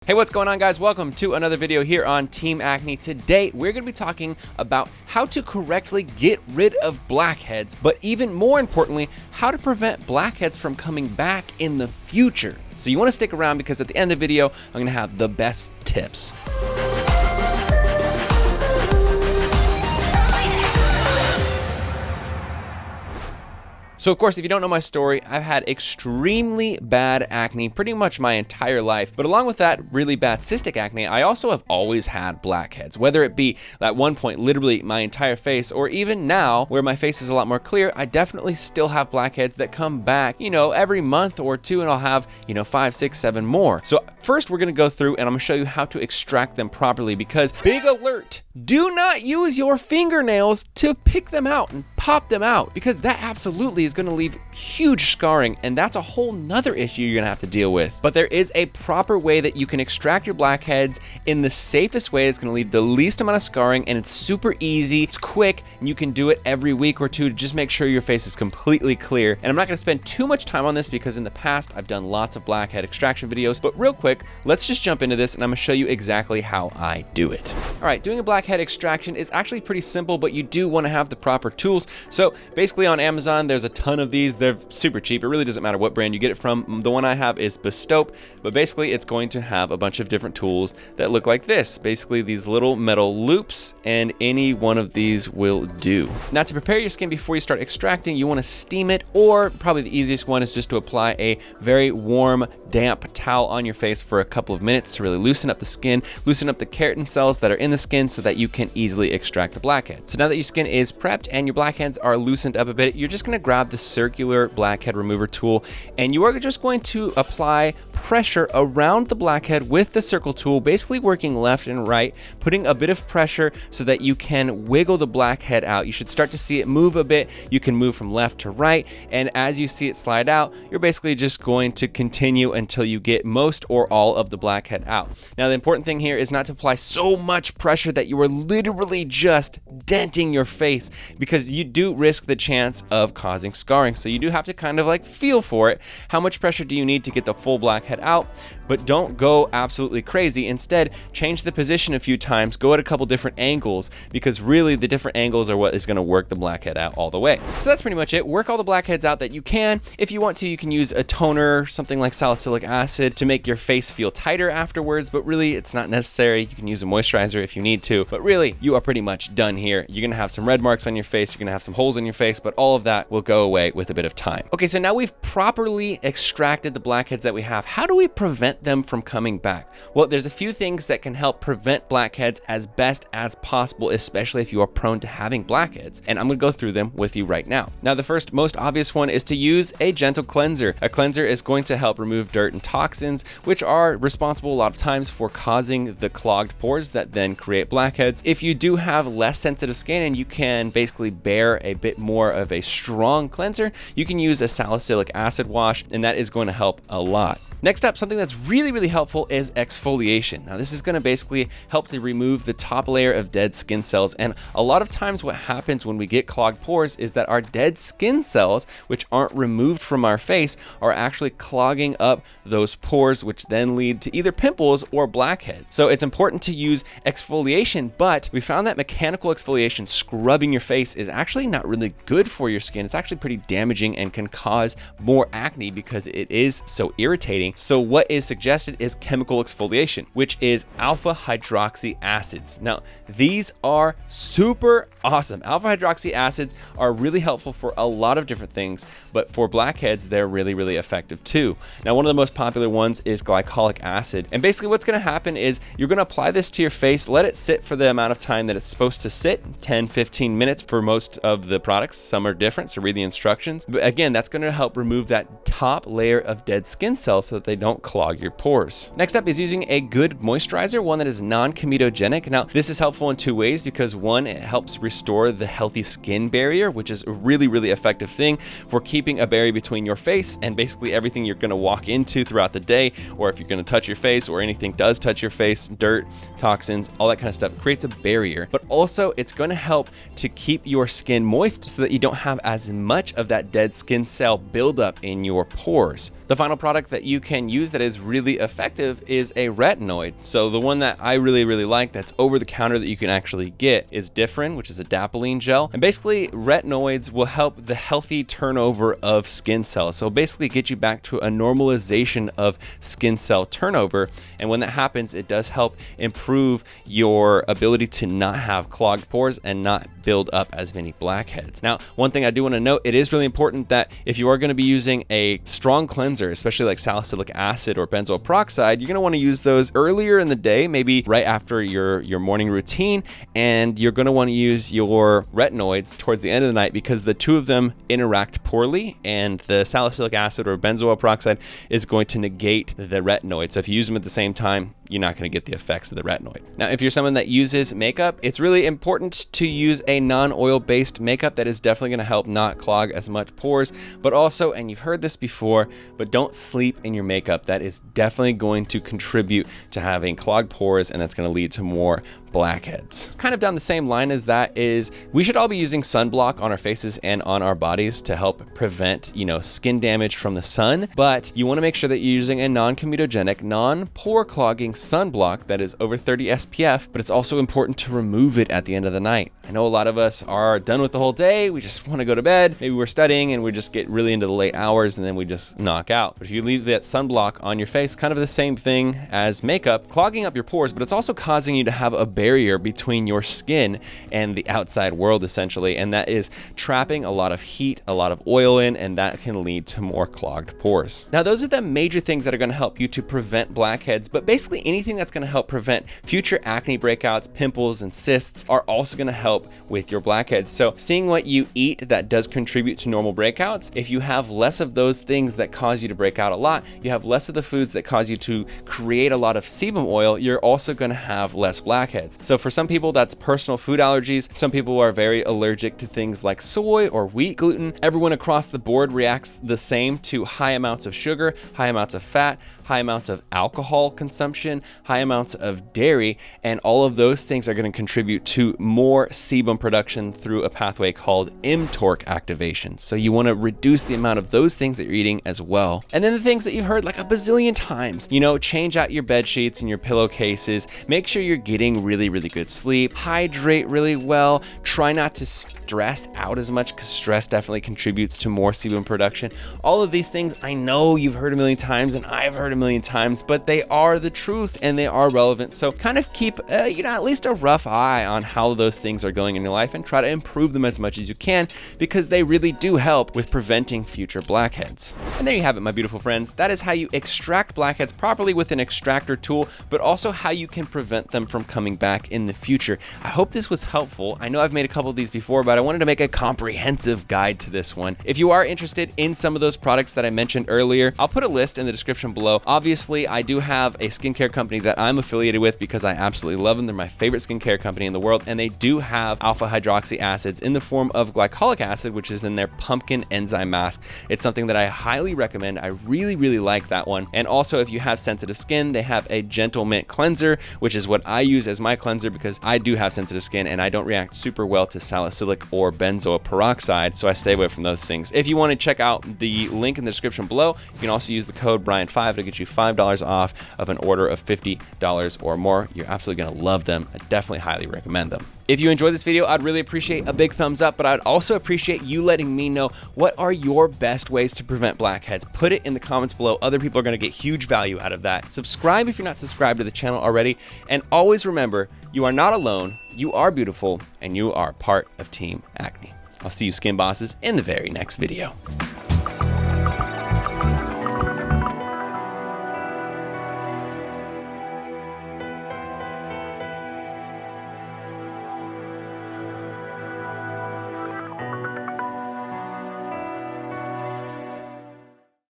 Hey, what's going on, guys? Welcome to another video here on Team Acne. Today, we're going to be talking about how to correctly get rid of blackheads, but even more importantly, how to prevent blackheads from coming back in the future. So you want to stick around because at the end of the video, I'm going to have the best tips. So of course, if you don't know my story, I've had extremely bad acne pretty much my entire life. But along with that really bad cystic acne, I also have always had blackheads, whether it be at one point literally my entire face, or even now where my face is a lot more clear, I definitely still have blackheads that come back, every month or two, and I'll have, 5, 6, 7 more. So first we're gonna go through and I'm gonna show you how to extract them properly, because big alert, do not use your fingernails to pick them out and pop them out, because that absolutely is going to leave huge scarring, and that's a whole nother issue you're going to have to deal with. But there is a proper way that you can extract your blackheads in the safest way. It's going to leave the least amount of scarring, and it's super easy, it's quick, and you can do it every week or two to just make sure your face is completely clear. And I'm not going to spend too much time on this because in the past I've done lots of blackhead extraction videos, but real quick, let's just jump into this and I'm going to show you exactly how I do it. All right, doing a blackhead extraction is actually pretty simple, but you do want to have the proper tools. So basically on Amazon, there's a ton of these. They're super cheap. It really doesn't matter what brand you get it from. The one I have is Bestope, but basically it's going to have a bunch of different tools that look like this. Basically these little metal loops, and any one of these will do. Now to prepare your skin before you start extracting, you want to steam it, or probably the easiest one is just to apply a very warm, damp towel on your face for a couple of minutes to really loosen up the skin, loosen up the keratin cells that are in the skin so that you can easily extract the blackhead. So now that your skin is prepped and your blackheads are loosened up a bit, you're just going to grab the circular blackhead remover tool, and you are just going to apply pressure around the blackhead with the circle tool, basically working left and right, putting a bit of pressure so that you can wiggle the blackhead out. You should start to see it move a bit. You can move from left to right, and as you see it slide out, you're basically just going to continue until you get most or all of the blackhead out. Now the important thing here is not to apply so much pressure that you are literally just denting your face, because you do risk the chance of causing scarring. So you do have to kind of like feel for it. How much pressure do you need to get the full blackhead out? But don't go absolutely crazy. Instead, change the position a few times, go at a couple different angles, because really the different angles are what is going to work the blackhead out all the way. So that's pretty much it. Work all the blackheads out that you can. If you want to, you can use a toner, something like salicylic acid, to make your face feel tighter afterwards, but really it's not necessary. You can use a moisturizer if you need to, but really you are pretty much done here. You're going to have some red marks on your face, you're going to have some holes in your face, but all of that will go away with a bit of time. Okay, so now we've properly extracted the blackheads that we have. How do we prevent them from coming back? Well, there's a few things that can help prevent blackheads as best as possible, especially if you are prone to having blackheads, and I'm going to go through them with you right now. Now, the first most obvious one is to use a gentle cleanser. A cleanser is going to help remove dirt and toxins, which are responsible a lot of times for causing the clogged pores that then create blackheads. If you do have less sensitive skin and you can basically bear a bit more of a strong cleanser, you can use a salicylic acid wash, and that is going to help a lot. Next up, something that's really helpful is exfoliation. Now this is going to basically help to remove the top layer of dead skin cells, and a lot of times what happens when we get clogged pores is that our dead skin cells, which aren't removed from our face, are actually clogging up those pores, which then lead to either pimples or blackheads. So it's important to use exfoliation, but we found that mechanical exfoliation, scrubbing your face, is actually not really good for your skin. It's actually pretty damaging and can cause more acne because it is so irritating. So what is suggested is chemical exfoliation, which is alpha hydroxy acids. Now, these are super awesome. Alpha hydroxy acids are really helpful for a lot of different things, but for blackheads, they're really effective too. Now, one of the most popular ones is glycolic acid. And basically what's going to happen is you're going to apply this to your face, let it sit for the amount of time that it's supposed to sit, 10-15 minutes for most of the products. Some are different, so read the instructions. But again, that's going to help remove that top layer of dead skin cells so that they don't clog your pores. Next up is using a good moisturizer, one that is non-comedogenic. Now, this is helpful in two ways, because one, it helps restore the healthy skin barrier, which is a really effective thing for keeping a barrier between your face and basically everything you're going to walk into throughout the day, or if you're going to touch your face or anything does touch your face, dirt, toxins, all that kind of stuff. It creates a barrier, but also it's going to help to keep your skin moist so that you don't have as much of that dead skin cell buildup in your pores. The final product that you can use that is really effective is a retinoid. So the one that I really like that's over the counter that you can actually get is Differin, which is a dapiline gel. And basically retinoids will help the healthy turnover of skin cells. So basically get you back to a normalization of skin cell turnover. And when that happens, it does help improve your ability to not have clogged pores and not build up as many blackheads. Now, one thing I do want to note, it is really important that if you are going to be using a strong cleanser, especially like salicylic acid or benzoyl peroxide, you're going to want to use those earlier in the day, maybe right after your morning routine, and you're going to want to use your retinoids towards the end of the night because the two of them interact poorly, and the salicylic acid or benzoyl peroxide is going to negate the retinoid. So if you use them at the same time, you're not going to get the effects of the retinoid. Now, if you're someone that uses makeup, it's really important to use a non-oil based makeup. That is definitely going to help not clog as much pores, but also, and you've heard this before, but don't sleep in your makeup. That is definitely going to contribute to having clogged pores, and that's going to lead to more blackheads. Kind of down the same line as that is we should all be using sunblock on our faces and on our bodies to help prevent, skin damage from the sun, but you want to make sure that you're using a non-comedogenic, non-pore clogging sunblock that is over 30 SPF, but it's also important to remove it at the end of the night. I know a lot of us are done with the whole day. We just want to go to bed. Maybe we're studying and we just get really into the late hours and then we just knock out. But if you leave that sunblock on your face, kind of the same thing as makeup, clogging up your pores, but it's also causing you to have a barrier between your skin and the outside world, essentially, and that is trapping a lot of heat, a lot of oil in, and that can lead to more clogged pores. Now, those are the major things that are going to help you to prevent blackheads, but basically anything that's going to help prevent future acne breakouts, pimples, and cysts are also going to help with your blackheads. So seeing what you eat that does contribute to normal breakouts, if you have less of those things that cause you to break out a lot, you have less of the foods that cause you to create a lot of sebum oil, you're also going to have less blackheads. So for some people, that's personal food allergies. Some people are very allergic to things like soy or wheat gluten. Everyone across the board reacts the same to high amounts of sugar, high amounts of fat, high amounts of alcohol consumption, high amounts of dairy, and all of those things are going to contribute to more sebum production through a pathway called mTORC activation. So you want to reduce the amount of those things that you're eating as well. And then the things that you've heard like a bazillion times, change out your bed sheets and your pillowcases, make sure you're getting really good sleep, hydrate really well, try not to stress out as much because stress definitely contributes to more sebum production. All of these things I know you've heard a million times and I've heard a million times, but they are the truth and they are relevant. So kind of keep, at least a rough eye on how those things are going in your life and try to improve them as much as you can because they really do help with preventing future blackheads. And there you have it, my beautiful friends. That is how you extract blackheads properly with an extractor tool, but also how you can prevent them from coming back in the future. I hope this was helpful. I know I've made a couple of these before, but I wanted to make a comprehensive guide to this one. If you are interested in some of those products that I mentioned earlier, I'll put a list in the description below. Obviously, I do have a skincare company that I'm affiliated with because I absolutely love them. They're my favorite skincare company in the world, and they do have alpha hydroxy acids in the form of glycolic acid, which is in their pumpkin enzyme mask. It's something that I highly recommend. I really like that one. And also, if you have sensitive skin, they have a gentle mint cleanser, which is what I use as my cleanser because I do have sensitive skin and I don't react super well to salicylic or benzoyl peroxide, so I stay away from those things. If you want to check out the link in the description below, you can also use the code Brian5 to get you $5 off of an order of $50 or more. You're absolutely going to love them. I definitely highly recommend them. If you enjoyed this video, I'd really appreciate a big thumbs up, but I'd also appreciate you letting me know what are your best ways to prevent blackheads. Put it in the comments below. Other people are going to get huge value out of that. Subscribe if you're not subscribed to the channel already. And always remember, you are not alone, you are beautiful, and you are part of Team Acne. I'll see you skin bosses in the very next video.